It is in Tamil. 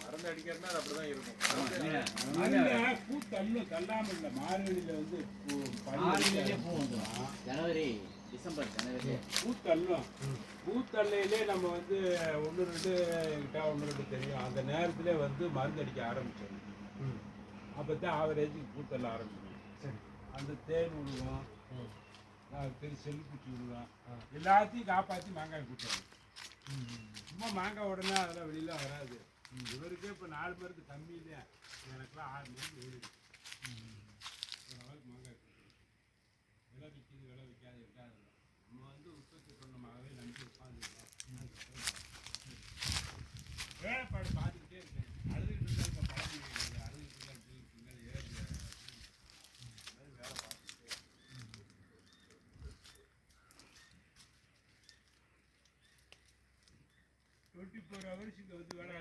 மருந்து அடிக்கிறதுனா அது அப்படிதான் இருக்கும். பூ தள்ளாமல் இல்லை. மார்கழியில வந்து பூ வந்துடும். ஜனவரி டிசம்பர் ஜனவரி பூத்தள்ளும். பூத்தள்ளையிலே நம்ம வந்து 1-2 கிட்ட 1-2 தெரியும். அந்த நேரத்திலே வந்து மருந்து அடிக்க ஆரம்பிச்சிடும். அப்போ தான் ஆவரேஜுக்கு பூத்தள்ள ஆரம்பிச்சிடும். சரி. அந்த தேன் விழுவோம், செல்பூச்சி விழுவோம், எல்லாத்தையும் காப்பாற்றி மாங்காய் கூட்டணும். சும்மா மாங்காய் உடனே அதெல்லாம் வெளியில் வராது. இவருக்கே இப்போ 4 பேருக்கு கம்மி இல்லையா, எனக்குலாம் 6 மணிக்கு ஓடிடு. ஓரளவுக்கு மாங்காய் கூட்டணும். விலை விற்கிது, விலை விற்காது இருக்காது. நம்ம வந்து உற்பத்தி பண்ணமாகவே நம்பி உட்காந்துருக்கோம். வேலைப்பாடு பார்த்துக்கிட்டே இருக்கேன். அழுதுகிட்டு இருந்தா இப்போ பழகி அழுதுகிட்டு இருந்தா ஏறி வேலை பார்த்துக்கிட்டே 24 hours இங்கே வந்து வேலை